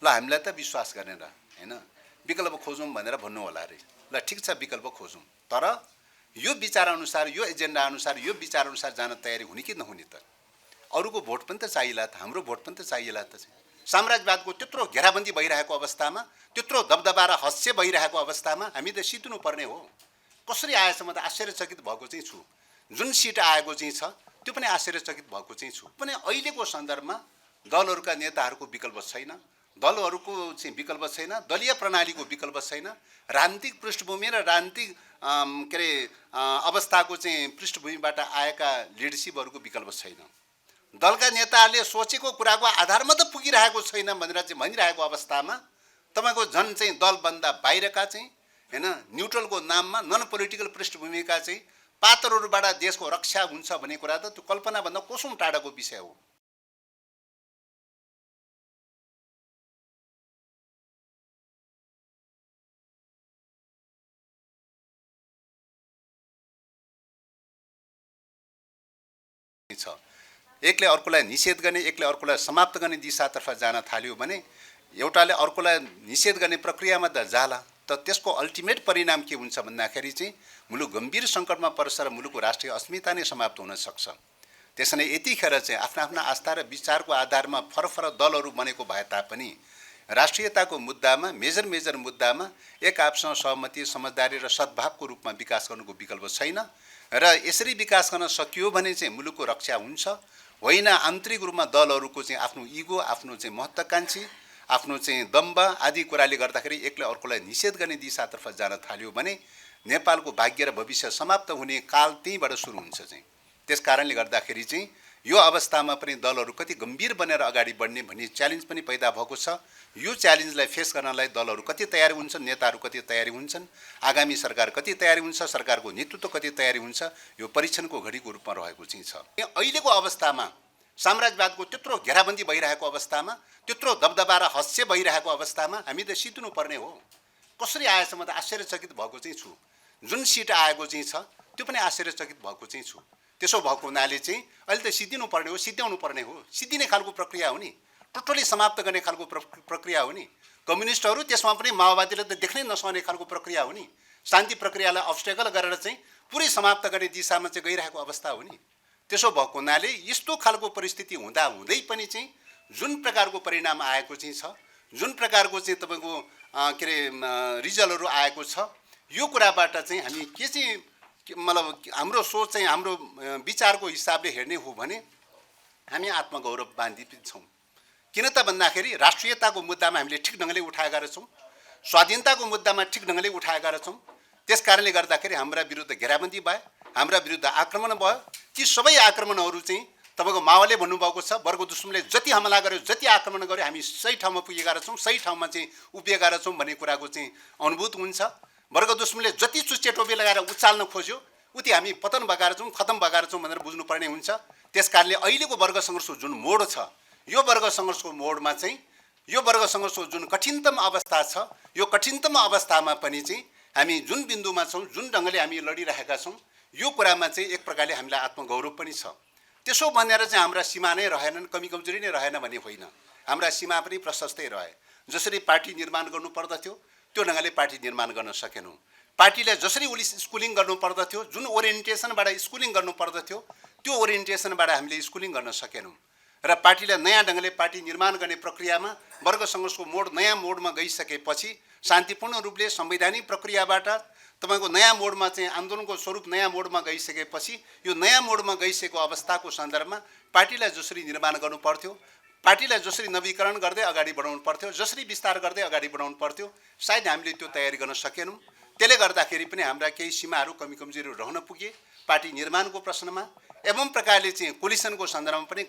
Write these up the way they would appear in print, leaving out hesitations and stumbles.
ल हामीलाई त विश्वास गरेर हैन विकल्प खोजौँ भनेर भन्नु होला रे। ल ठिक छ विकल्प खोजौँ, तर यो विचार अनुसार यो एजेन्डा अनुसार यो विचार अनुसार जान तयारी हुने कि नहुने त? अरूको भोट पनि त चाहिएला त, हाम्रो भोट पनि त चाहिएला त। साम्राज्यवादको त्यत्रो घेराबन्दी भइरहेको अवस्थामा, त्यत्रो दबदबा र हस्य भइरहेको अवस्थामा हामी त सित्नु पर्ने हो। कसरी आएछ म त आश्चर्यचकित भएको चाहिँ छु। जुन सिट आएको चाहिँ छ त्यो पनि आश्चर्यचकित भएको चाहिँ छु। पनि अहिलेको सन्दर्भमा दलहरूका नेताहरूको विकल्प छैन, दलहरूको चाहिँ विकल्प छैन, दलीय प्रणालीको विकल्प छैन, राजनीतिक पृष्ठभूमि र राजनीतिक के अरे अवस्थाको चाहिँ पृष्ठभूमिबाट आएका लिडरसिपहरूको विकल्प छैन। दलका नेताहरूले सोचेको कुराको आधारमा त पुगिरहेको छैन भनेर चाहिँ भनिरहेको अवस्थामा तपाईँको झन् चाहिँ दलभन्दा बाहिरका चाहिँ हैन न्युट्रलको नाममा नन पोलिटिकल पृष्ठभूमिका चाहिँ पात्रहरूबाट देशको रक्षा हुन्छ भन्ने कुरा त त्यो कल्पनाभन्दा कोसौँ टाढाको विषय हो। एकले अर्कोलाई निषेध गर्ने, एकले अर्कोलाई समाप्त गर्ने दिशातर्फ जान थाल्यो भने एउटाले अर्कोलाई निषेध गर्ने प्रक्रियामा त जाला, त त्यसको अल्टिमेट परिणाम के हुन्छ भन्दाखेरि चाहिँ मुलुक गम्भीर सङ्कटमा पर्छ र मुलुकको राष्ट्रिय अस्मिता नै समाप्त हुन सक्छ। त्यसैले यतिखेर चाहिँ आफ्ना आफ्ना आस्था र विचारको आधारमा फरक दलहरू बनेको भए तापनि राष्ट्रियताको मुद्दामा मेजर मुद्दामा एक आपसँग सहमति, समझदारी र सद्भावको रूपमा विकास गर्नुको विकल्प छैन र यसरी विकास गर्न सकियो भने चाहिँ मुलुकको रक्षा हुन्छ, होइन आन्तरिक रूपमा दलहरूको चाहिँ आफ्नो इगो, आफ्नो चाहिँ महत्त्वाकांक्षी, आफ्नो चाहिँ दम्ब आदि कुराले गर्दाखेरि एकले अर्कोलाई निषेध गर्ने दिशातर्फ जान थाल्यो भने नेपालको भाग्य र भविष्य समाप्त हुने काल त्यहीँबाट सुरु हुन्छ चाहिँ। त्यस कारणले गर्दाखेरि चाहिँ यो अवस्थामा पनि दलहरू कति गम्भीर बनेर अगाडि बढ्ने भन्ने च्यालेन्ज पनि पैदा भएको छ। यो च्यालेन्जलाई फेस गर्नलाई दलहरू कति तयारी हुन्छन्, नेताहरू कति तयारी हुन्छन्, आगामी सरकार कति तयारी हुन्छ, सरकारको नेतृत्व कति तयारी हुन्छ, यो परीक्षणको घडीको रूपमा रहेको चाहिँ छ। अहिलेको अवस्थामा साम्राज्यवादको त्यत्रो घेराबन्दी भइरहेको अवस्थामा, त्यत्रो दबदबा र हस्य भइरहेको अवस्थामा हामी त सित्नु पर्ने हो। कसरी आएछ म त आश्चर्यचकित भएको चाहिँ छु। जुन सिट आएको चाहिँ छ त्यो पनि आश्चर्यचकित भएको चाहिँ छु। त्यसो भएको हुनाले चाहिँ अहिले त सिद्धिनु पर्ने हो, सिद्ध्याउनु पर्ने हो, सिद्धिने खालको प्रक्रिया हो नि, टोटली समाप्त गर्ने खालको प्रक्रिया हो नि। कम्युनिस्टहरू त्यसमा पनि माओवादीले त देख्नै नसक्ने खालको प्रक्रिया हो नि। शान्ति प्रक्रियालाई अब्स्टेकल गरेर चाहिँ पुरै समाप्त गर्ने दिशामा चाहिँ गइरहेको अवस्था हो नि। त्यसो भएको हुनाले यस्तो खालको परिस्थिति हुँदा हुँदै पनि चाहिँ जुन प्रकारको परिणाम आएको चाहिँ छ, जुन प्रकारको चाहिँ तपाईँको के अरे रिजल्टहरू आएको छ, यो कुराबाट चाहिँ हामी के चाहिँ मतलब हाम्रो सोच चाहिँ हाम्रो विचारको हिसाबले हेर्ने हो भने हामी आत्मगौरव बान्धित छौँ। किन त भन्दाखेरि राष्ट्रियताको मुद्दामा हामीले ठिक ढङ्गले उठाएका रहेछौँ, स्वाधीनताको मुद्दामा ठिक ढङ्गले उठाएका रहेछौँ। त्यस कारणले गर्दाखेरि हाम्रा विरुद्ध घेराबन्दी भयो, हाम्रा विरुद्ध आक्रमण भयो। ती सबै आक्रमणहरू चाहिँ तपाईँको माओले भन्नुभएको छ, वर्ग दुश्मनले जति हमला गर्यो, जति आक्रमण गर्यो, हामी सही ठाउँमा पुगेका रहेछौँ, सही ठाउँमा चाहिँ उभिएका रहेछौँ भन्ने कुराको चाहिँ अनुभूत हुन्छ। वर्ग दुश्मनले जति चुच्चे टोपी लगाएर उचाल्न खोज्यो उति हामी पतन भएका रहेछौँ, खतम भएका रहेछौँ भनेर बुझ्नुपर्ने हुन्छ। त्यस कारणले अहिलेको वर्ग सङ्घर्षको जुन मोड छ, यो वर्ग सङ्घर्षको मोडमा चाहिँ यो वर्ग सङ्घर्षको जुन कठिनतम अवस्था छ, यो कठिनतम अवस्थामा पनि चाहिँ हामी जुन बिन्दुमा छौँ, जुन ढङ्गले हामी लडिरहेका छौँ, यो कुरामा चाहिँ एक प्रकारले हामीलाई आत्मगौरव पनि छ। त्यसो भनेर चाहिँ हाम्रा सीमा नै रहेनन्, कमी कमजोरी नै रहेन भन्ने होइन। हाम्रा सीमा पनि प्रशस्तै रहे। जसरी पार्टी निर्माण गर्नु पर्दथ्यो त्यो ढङ्गले पार्टी निर्माण गर्न सकेनौँ। पार्टीलाई जसरी स्कुलिङ गर्नु पर्दथ्यो, जुन ओरिएन्टेसनबाट स्कुलिङ गर्नु पर्दथ्यो त्यो ओरिएन्टेसनबाट हामीले स्कुलिङ गर्न सकेनौँ र पार्टीलाई नयाँ ढङ्गले पार्टी निर्माण गर्ने प्रक्रियामा वर्ग सङ्घर्षको मोड नयाँ मोडमा गइसकेपछि शान्तिपूर्ण रूपले संवैधानिक प्रक्रियाबाट तपाईँको नयाँ मोडमा चाहिँ आन्दोलनको स्वरूप नयाँ मोडमा गइसकेपछि यो नयाँ मोडमा गइसकेको अवस्थाको सन्दर्भमा पार्टीलाई जसरी निर्माण गर्नु पर्थ्यो, पार्टीलाई जसरी नवीकरण गर्दै अगाडि बढाउनु पर्थ्यो, जसरी विस्तार गर्दै अगाडि बढाउनु पर्थ्यो, सायद हामीले त्यो तयारी गर्न सकेनौँ। त्यसले गर्दाखेरि पनि हाम्रा केही सीमाहरू कमी कमजोरीहरू रहन पुगे पार्टी निर्माणको प्रश्नमा। एवं प्रकारले चाहिँ कोलिसनको सन्दर्भमा पनि,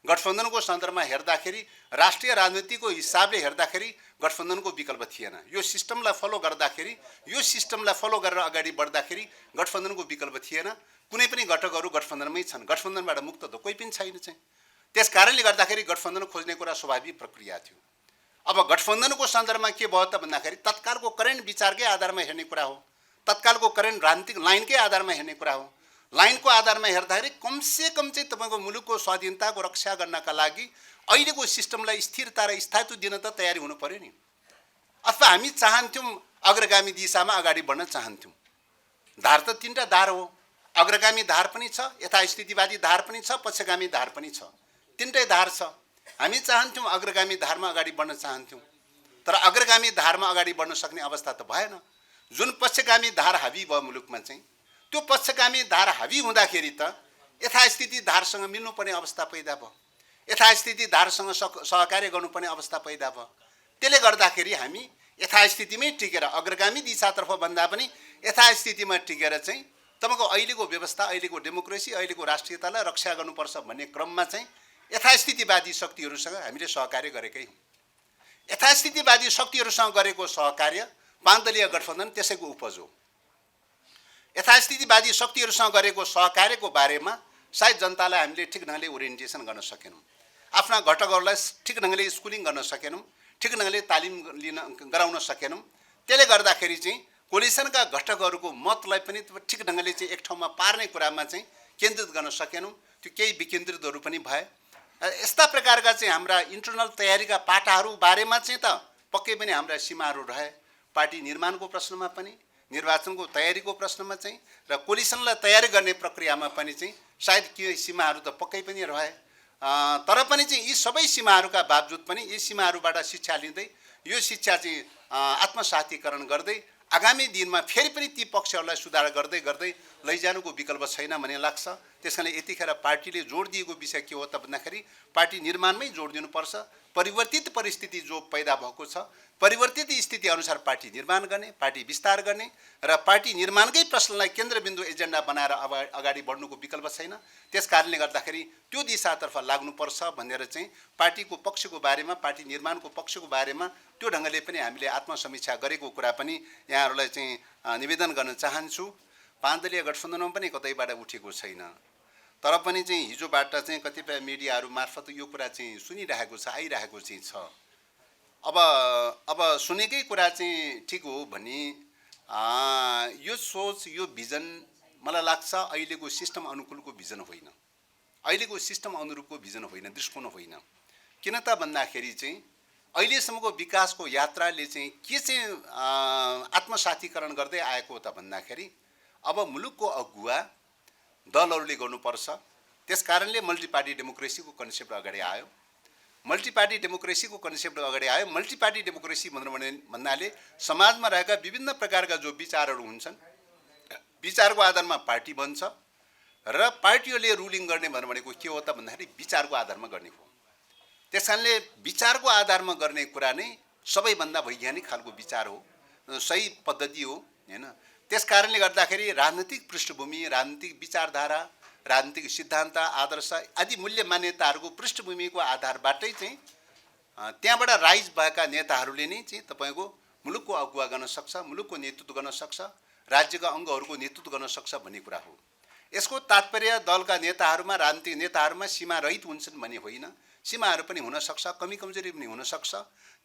गठबन्धनको सन्दर्भमा हेर्दाखेरि राष्ट्रिय राजनीतिको हिसाबले हेर्दाखेरि गठबन्धनको विकल्प थिएन। यो सिस्टमलाई फलो गर्दाखेरि, यो सिस्टमलाई फलो गरेर अगाडि बढ्दाखेरि गठबन्धनको विकल्प थिएन। कुनै पनि घटकहरू गठबन्धनमै छन्, गठबन्धनबाट मुक्त त कोही पनि छैन चाहिँ। त्यस कारणले गर्दाखेरि गठबन्धन खोज्ने कुरा स्वाभाविक प्रक्रिया थियो। अब गठबन्धनको सन्दर्भमा के भयो त भन्दाखेरि तत्कालको करेन्ट विचारकै आधारमा हेर्ने कुरा हो, तत्कालको करेन्ट राजनीतिक लाइनकै आधारमा हेर्ने कुरा हो, लाइनको आधारमा हेर्दाखेरि कमसे कम चाहिँ तपाईँको मुलुकको स्वाधीनताको रक्षा गर्नका लागि अहिलेको सिस्टमलाई स्थिरता र स्थायित्व दिन त तयारी हुनु पर्यो नि। अथवा हामी चाहन्थ्यौँ अग्रगामी दिशामा अगाडि बढ्न चाहन्थ्यौँ। धार त तीनटा धार हो, अग्रगामी धार पनि छ, यथास्थितिवादी धार पनि छ, पक्षगामी धार पनि छ, तीनटै धार छ। हामी चाहन्थ्यौँ अग्रगामी धारमा अगाडि बढ्न चाहन्थ्यौँ, तर अग्रगामी धारमा अगाडि बढ्न सक्ने अवस्था त भएन। जुन पक्षगामी धार हावी भयो मुलुकमा चाहिँ, त्यो पक्षगामी धार हावी हुँदाखेरि त यथास्थिति धारसँग मिल्नुपर्ने अवस्था पैदा भयो, यथास्थिति धारसँग सहकार्य गर्नुपर्ने अवस्था पैदा भयो। त्यसले गर्दाखेरि हामी यथास्थितिमै टिकेर अग्रगामी दिशातर्फ भन्दा पनि यथास्थितिमा टिकेर चाहिँ तपाईँको अहिलेको व्यवस्था, अहिलेको डेमोक्रेसी, अहिलेको राष्ट्रियतालाई रक्षा गर्नुपर्छ भन्ने क्रममा चाहिँ यथास्थितिवादी शक्तिहरूसँग हामीले सहकार्य गरेकै हौँ। यथास्थितिवादी शक्तिहरूसँग गरेको सहकार्य 5 दलीय गठबन्धन त्यसैको उपज हो। यथास्थितिवादी शक्तिहरूसँग गरेको सहकार्यको बारेमा सायद जनतालाई हामीले ठिक ढङ्गले ओरिएन्टेसन गर्न सकेनौँ, आफ्ना घटकहरूलाई ठिक ढङ्गले स्कुलिङ गर्न सकेनौँ, ठिक ढङ्गले तालिम गराउन सकेनौँ। त्यसले गर्दाखेरि चाहिँ कोलिसनका घटकहरूको मतलाई पनि ठिक ढङ्गले चाहिँ एक ठाउँमा पार्ने कुरामा चाहिँ केन्द्रित गर्न सकेनौँ। त्यो केही विकेन्द्रितहरू पनि भए। यस्ता प्रकारका चाहिँ हाम्रा इन्टरनल तयारीका पाटाहरू बारेमा चाहिँ त पक्कै पनि हाम्रा सीमाहरू रहे। पार्टी निर्माणको प्रश्नमा पनि, निर्वाचनको तयारीको प्रश्नमा चाहिँ र कोलिसनलाई तयारी गर्ने प्रक्रियामा पनि चाहिँ सायद के सीमाहरू त पक्कै पनि रहे। तर पनि चाहिँ यी सबै सीमाहरूका बावजुद पनि यी सीमाहरूबाट शिक्षा लिँदै यो शिक्षा चाहिँ आत्मसातीकरण गर्दै आगामी दिनमा फेरि पनि ती पक्षहरूलाई सुधार गर्दै गर्दै लैजानुको विकल्प छैन भन्ने लाग्छ। त्यसकारणले यतिखेर पार्टीले जोड दिएको विषय के हो त भन्दाखेरि पार्टी निर्माणमै जोड दिनुपर्छ। परिवर्तित परिस्थिति जो पैदा भएको छ, परिवर्तित स्थिति अनुसार पार्टी निर्माण गर्ने, पार्टी विस्तार गर्ने र पार्टी निर्माणकै प्रश्नलाई केन्द्रबिन्दु एजेन्डा बनाएर अगाडि बढ्नुको विकल्प छैन। त्यस कारणले गर्दाखेरि त्यो दिशातर्फ लाग्नुपर्छ भनेर चाहिँ पार्टीको पक्षको बारेमा, पार्टी निर्माणको पक्षको बारेमा त्यो ढङ्गले पनि हामीले आत्मसमीक्षा गरेको कुरा पनि यहाँहरूलाई चाहिँ निवेदन गर्न चाहन्छु। 5 दलीय गठबन्धनमा पनि कतैबाट उठेको छैन, तर पनि चाहिँ हिजोबाट चाहिँ कतिपय मिडियाहरू मार्फत यो कुरा चाहिँ सुनिरहेको छ, आइरहेको चाहिँ छ। अब सुनेकै कुरा चाहिँ ठिक हो भने यो सोच, यो भिजन मलाई लाग्छ अहिलेको सिस्टम अनुकूलको भिजन होइन, अहिलेको सिस्टम अनुरूपको भिजन होइन, दृष्टिकोण होइन। किन त भन्दाखेरि चाहिँ अहिलेसम्मको विकासको यात्राले चाहिँ के चाहिँ आत्मसातीकरण गर्दै आएको त भन्दाखेरि अब मुलुकको अगुवा दलहरूले गर्नुपर्छ। त्यस कारणले मल्टिपार्टी डेमोक्रेसीको कन्सेप्ट अगाडि आयो। मल्टिपार्टी डेमोक्रेसीको कन्सेप्ट अगाडि आयो। मल्टिपार्टी डेमोक्रेसी भन्नाले समाजमा रहेका विभिन्न प्रकारका जो विचारहरू हुन्छन्, विचारको आधारमा पार्टी बन्छ र पार्टीहरूले रुलिङ गर्ने भनेको के हो त भन्दाखेरि विचारको आधारमा गर्ने हो। त्यस कारणले विचारको आधारमा गर्ने कुरा नै सबैभन्दा वैज्ञानिक खालको विचार हो, सही पद्धति हो हैन। त्यस कारणले गर्दाखेरि राजनीतिक पृष्ठभूमि, राजनीतिक विचारधारा, राजनीतिक सिद्धान्त, आदर्श आदि मूल्य मान्यताहरूको पृष्ठभूमिको आधारबाटै चाहिँ त्यहाँबाट राइज भएका नेताहरूले नै चाहिँ तपाईँको मुलुकको अगुवा गर्न सक्छ, मुलुकको नेतृत्व गर्न सक्छ, राज्यका अङ्गहरूको नेतृत्व गर्न सक्छ भन्ने कुरा हो। यसको तात्पर्य दलका नेताहरूमा, राजनीतिक नेताहरूमा सीमा रहित हुन्छन् भन्ने होइन। सीमाहरू पनि हुन सक्छ, कमी कमजोरी पनि हुन सक्छ।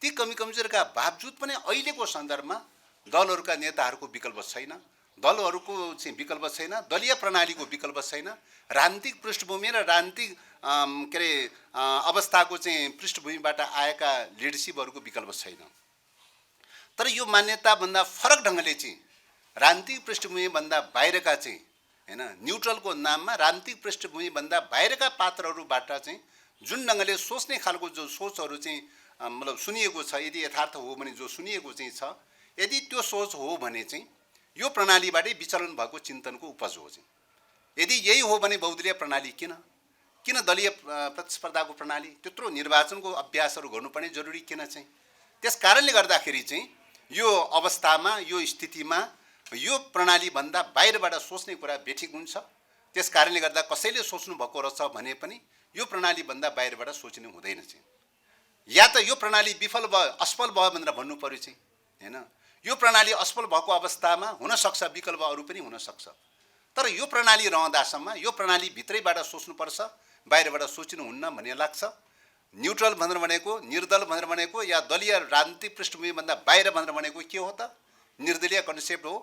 ती कमी कमजोरीका बावजुद पनि अहिलेको सन्दर्भमा दलहरूका नेताहरूको विकल्प छैन, दलहरूको चाहिँ विकल्प छैन, दलीय प्रणालीको विकल्प छैन, राजनीतिक पृष्ठभूमि र राजनीतिक के अरे अवस्थाको चाहिँ पृष्ठभूमिबाट आएका लिडरसिपहरूको विकल्प छैन। तर यो मान्यताभन्दा फरक ढङ्गले चाहिँ राजनीतिक पृष्ठभूमिभन्दा बाहिरका चाहिँ हैन, न्युट्रलको नाममा राजनीतिक पृष्ठभूमिभन्दा बाहिरका पात्रहरूबाट चाहिँ जुन ढङ्गले सोच्ने खालको जो सोचहरू चाहिँ मतलब सुनिएको छ, यदि यथार्थ हो भने जो सुनिएको चाहिँ छ, यदि त्यो सोच हो भने चाहिँ यो प्रणालीबाटै विचलन भएको चिन्तनको उपज हो चाहिँ। यदि यही हो भने बहुदलीय प्रणाली किन दलीय प्रतिस्पर्धाको प्रणाली, त्यत्रो निर्वाचनको अभ्यासहरू गर्नुपर्ने जरुरी किन चाहिँ? त्यस कारणले गर्दाखेरि चाहिँ यो अवस्थामा, यो स्थितिमा यो प्रणालीभन्दा बाहिरबाट सोच्ने कुरा बेठिक हुन्छ। त्यस कारणले गर्दा कसैले सोच्नु भएको रहेछ भने पनि यो प्रणालीभन्दा बाहिरबाट सोच्नु हुँदैन चाहिँ। या त यो प्रणाली विफल भयो, असफल भयो भनेर भन्नु पर्यो चाहिँ हैन। यो प्रणाली असफल भएको अवस्थामा हुनसक्छ विकल्प अरू पनि हुनसक्छ, तर यो प्रणाली रहँदासम्म यो प्रणाली भित्रैबाट सोच्नुपर्छ, बाहिरबाट सोच्नुहुन्न भन्ने लाग्छ। न्युट्रल भनेर भनेको, निर्दल भनेर भनेको या दलीय राजनीतिक पृष्ठभूमिभन्दा बाहिर भनेर भनेको के हो त? निर्दलीय कन्सेप्ट हो।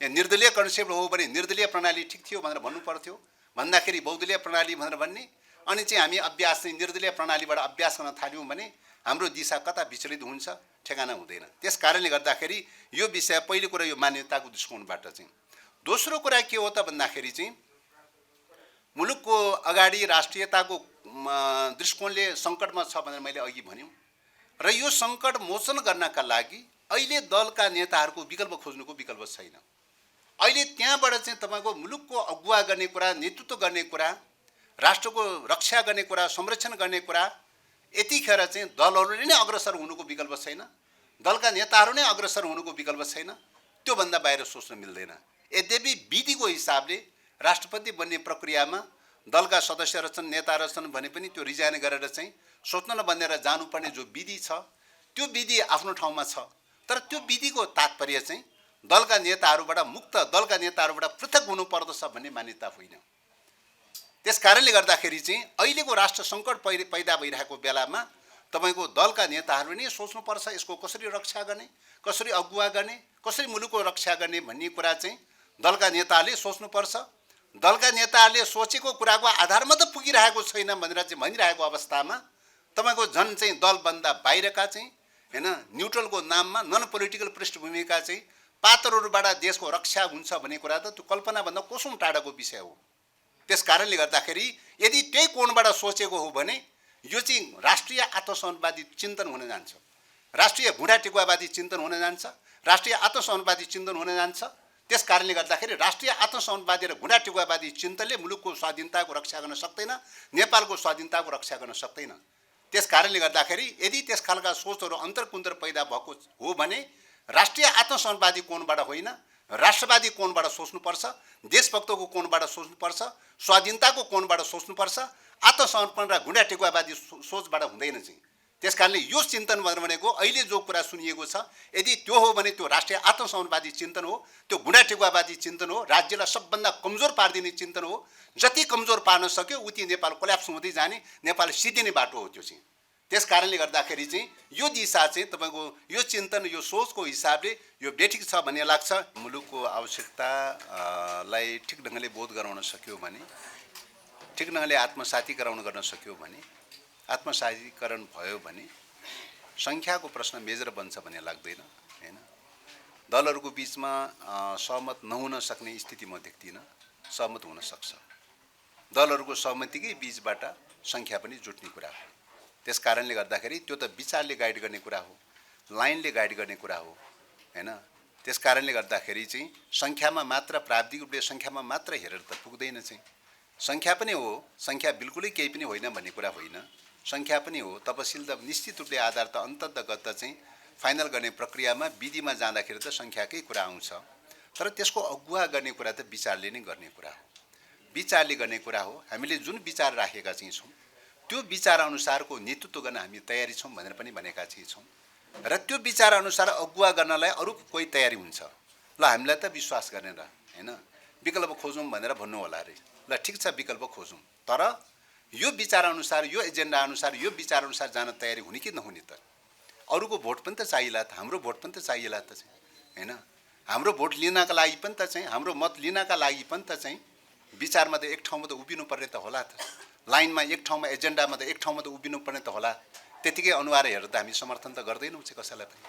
यहाँ निर्दलीय कन्सेप्ट हो भने निर्दलीय प्रणाली ठिक थियो भनेर भन्नु पर्थ्यो, भन्दाखेरि बहुदलीय प्रणाली भनेर भन्ने। अनि चाहिँ हामी अभ्यास चाहिँ निर्दलीय प्रणालीबाट अभ्यास गर्न थाल्यौँ भने हाम्रो दिशा कता विचलित हुन्छ ठेगाना हुँदैन। त्यस कारणले गर्दाखेरि यो विषय पहिलो कुरा यो मान्यताको दृष्टिकोणबाट चाहिँ। दोस्रो कुरा के हो त भन्दाखेरि चाहिँ मुलुकको अगाडि राष्ट्रियताको दृष्टिकोणले सङ्कटमा छ भनेर मैले अघि भन्यौँ र यो सङ्कट मोचन गर्नका लागि अहिले दलका नेताहरूको विकल्प खोज्नुको विकल्प छैन। अहिले त्यहाँबाट चाहिँ तपाईँको मुलुकको अगुवा गर्ने कुरा, नेतृत्व गर्ने कुरा, राष्ट्रको रक्षा गर्ने कुरा, संरक्षण गर्ने कुरा यतिखेर चाहिँ दलहरूले नै अग्रसर हुनुको विकल्प छैन, दलका नेताहरू नै अग्रसर हुनुको विकल्प छैन। त्योभन्दा बाहिर सोच्न मिल्दैन। यद्यपि विधिको हिसाबले राष्ट्रपति बन्ने प्रक्रियामा दलका सदस्य रहेछन्, नेता रहेछन् भने पनि त्यो रिजाइन गरेर चाहिँ सोच्न नबनेर जानुपर्ने जो विधि छ त्यो विधि आफ्नो ठाउँमा छ। तर त्यो विधिको तात्पर्य चाहिँ दलका नेताहरूबाट मुक्त, दलका नेताहरूबाट पृथक हुनुपर्दछ भन्ने मान्यता होइन। त्यस कारणले गर्दाखेरि चाहिँ अहिलेको राष्ट्र सङ्कट पैदा भइरहेको बेलामा तपाईँको दलका नेताहरू नै सोच्नुपर्छ यसको कसरी रक्षा गर्ने, कसरी अगुवा गर्ने, कसरी मुलुकको रक्षा गर्ने भन्ने कुरा चाहिँ दलका नेताहरूले सोच्नुपर्छ। दलका नेताहरूले सोचेको कुराको आधारमा त पुगिरहेको छैन भनेर चाहिँ भनिरहेको अवस्थामा तपाईँको झन् चाहिँ दलभन्दा बाहिरका चाहिँ हैन न्युट्रलको नाममा नन पोलिटिकल पृष्ठभूमिका चाहिँ पात्रहरूबाट देशको रक्षा हुन्छ भन्ने कुरा त त्यो कल्पनाभन्दा कोसौँ टाढाको विषय हो। त्यस कारणले गर्दाखेरि यदि त्यही कोणबाट सोचेको हो भने यो चाहिँ राष्ट्रिय आत्मसम्मानवादी चिन्तन हुन जान्छ, राष्ट्रिय भुँडा टेकुवावादी चिन्तन हुन जान्छ, राष्ट्रिय आत्मसम्मानवादी चिन्तन हुन जान्छ। त्यस कारणले गर्दाखेरि राष्ट्रिय आत्मसम्मानवादी र भुँडा टेकुवावादी चिन्तनले मुलुकको स्वाधीनताको रक्षा गर्न सक्दैन, नेपालको स्वाधीनताको रक्षा गर्न सक्दैन। त्यस कारणले गर्दाखेरि यदि त्यस खालका सोचहरू अन्तर्कुन्तर पैदा भएको हो भने राष्ट्रिय आत्मसम्मानवादी कोणबाट होइन, राष्ट्रवादी कोणबाट सोच्नुपर्छ, देशभक्तको कोणबाट सोच्नुपर्छ, स्वाधीनताको कोणबाट सोच्नुपर्छ। आत्मसमर्पण र भुँडा टेकुवावादी सोचबाट हुँदैन चाहिँ। त्यस कारणले यो चिन्तन भनेको अहिले जो कुरा सुनिएको छ यदि त्यो हो भने त्यो राष्ट्रिय आत्मसम्मानवादी चिन्तन हो, त्यो भुँडा टेकुवावादी चिन्तन हो, राज्यलाई सबभन्दा कमजोर पारिदिने चिन्तन हो। जति कमजोर पार्न सक्यो उति नेपाल कोल्याप्स हुँदै जाने, नेपाल सिद्धिने बाटो हो त्यो चाहिँ। त्यस कारणले गर्दाखेरि चाहिँ यो दिशा चाहिँ तपाईँको यो चिन्तन, यो सोचको हिसाबले यो बेठिक छ भन्ने लाग्छ। मुलुकको आवश्यकतालाई ठिक ढङ्गले बोध गराउन सक्यो भने, ठिक ढङ्गले आत्मसातीकरण गर्न सक्यो भने, आत्मसातीकरण भयो भने सङ्ख्याको प्रश्न मेजर बन्छ भन्ने लाग्दैन हैन। दलहरूको बिचमा सहमत नहुन सक्ने स्थिति म देख्दिनँ, सहमत हुन सक्छ। दलहरूको सहमतिकै बिचबाट सङ्ख्या पनि जुट्ने कुरा हो। त्यस कारणले गर्दाखेरि त्यो त विचारले गाइड गर्ने कुरा हो, लाइनले गाइड गर्ने कुरा हो हैन। त्यस कारणले गर्दाखेरि चाहिँ सङ्ख्यामा मात्र, प्राविधिक रूपले सङ्ख्यामा मात्र हेरेर त पुग्दैन चाहिँ। सङ्ख्या पनि हो, सङ्ख्या बिल्कुलै केही पनि होइन भन्ने कुरा होइन, सङ्ख्या पनि हो। तपसिल त निश्चित रूपले आधार त अन्ततगत चाहिँ फाइनल गर्ने प्रक्रियामा विधिमा जाँदाखेरि त सङ्ख्याकै कुरा आउँछ। तर त्यसको अगुवा गर्ने कुरा त विचारले नै गर्ने कुरा हो, विचारले गर्ने कुरा हो। हामीले जुन विचार राखेका चाहिँ छौँ त्यो विचार अनुसारको नेतृत्व गर्न हामी तयारी छौँ भनेर पनि भनेका चाहिँ छौँ र त्यो विचार अनुसार अगुवा गर्नलाई अरू कोही तयारी हुन्छ। ल हामीलाई त विश्वास गरेर हैन विकल्प खोजौँ भनेर भन्नु होला अरे, ल ठिक छ विकल्प खोजौँ, तर यो विचार अनुसार, यो एजेन्डा अनुसार, यो विचार अनुसार जान तयारी हुने कि नहुने त? अरूको भोट पनि त चाहिएला त, हाम्रो भोट पनि त चाहिएला त चाहिँ हैन। हाम्रो भोट लिनका लागि पनि त चाहिँ, हाम्रो मत लिनका लागि पनि त चाहिँ विचारमा त एक ठाउँमा त उभिनु पर्ने त होला त, लाइनमा एक ठाउँमा, एजेन्डामा त एक ठाउँमा त उभिनु पर्ने त होला। त्यतिकै अनुहार हेरेर त हामी समर्थन त गर्दैनौँ चाहिँ कसैलाई पनि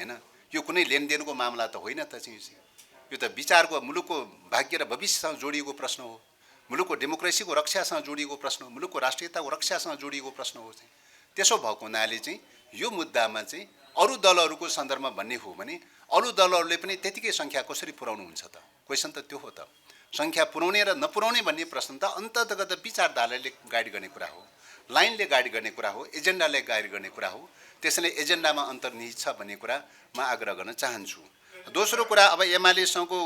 हैन। यो कुनै लेनदेनको मामला त होइन त चाहिँ, यो त विचारको, मुलुकको भाग्य र भविष्यसँग जोडिएको प्रश्न हो, मुलुकको डेमोक्रेसीको रक्षासँग जोडिएको प्रश्न हो, मुलुकको राष्ट्रियताको रक्षासँग जोडिएको प्रश्न हो चाहिँ। त्यसो भएको हुनाले चाहिँ यो मुद्दामा चाहिँ अरू दलहरूको सन्दर्भमा भन्ने हो भने अरू दलहरूले पनि त्यतिकै सङ्ख्या कसरी पुर्याउनुहुन्छ त? क्वेसन त त्यो हो त। सङ्ख्या पुर्याउने र नपुर्याउने भन्ने प्रश्न त अन्ततगत विचारधाराले गाइड गर्ने कुरा हो, लाइनले गाइड गर्ने कुरा हो, एजेन्डाले गाइड गर्ने कुरा हो। त्यसैले एजेन्डामा अन्तर्निहित छ भन्ने कुरा म आग्रह गर्न चाहन्छु। दोस्रो कुरा, अब एमालेसँगको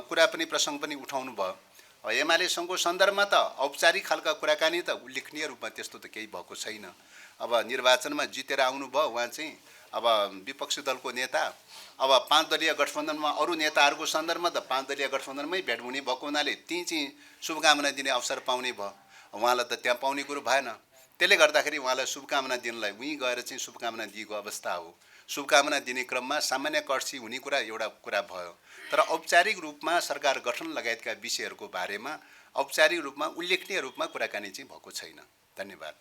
कुरा पनि प्रसङ्ग पनि उठाउनु भयो। अब एमालेसँगको सन्दर्भमा त औपचारिक खालका कुराकानी त उल्लेखनीय रूपमा त्यस्तो त केही भएको छैन। अब निर्वाचनमा जितेर आउनुभयो उहाँ चाहिँ, अब विपक्षी दलको नेता, अब 5 दलीय गठबन्धनमा अरू नेताहरूको सन्दर्भमा त 5 दलीय गठबन्धनमै भेट हुने भएको हुनाले त्यहीँ चाहिँ शुभकामना दिने अवसर पाउने भयो। उहाँलाई त त्यहाँ पाउने कुरो भएन। त्यसले गर्दाखेरि उहाँलाई शुभकामना दिनलाई उहीँ गएर चाहिँ शुभकामना दिएको अवस्था हो। शुभकामना दिने क्रममा सामान्य कर्सी हुने कुरा एउटा कुरा भयो, तर औपचारिक रूपमा सरकार गठन लगायतका विषयहरूको बारेमा औपचारिक रूपमा उल्लेखनीय रूपमा कुराकानी चाहिँ भएको छैन। धन्यवाद।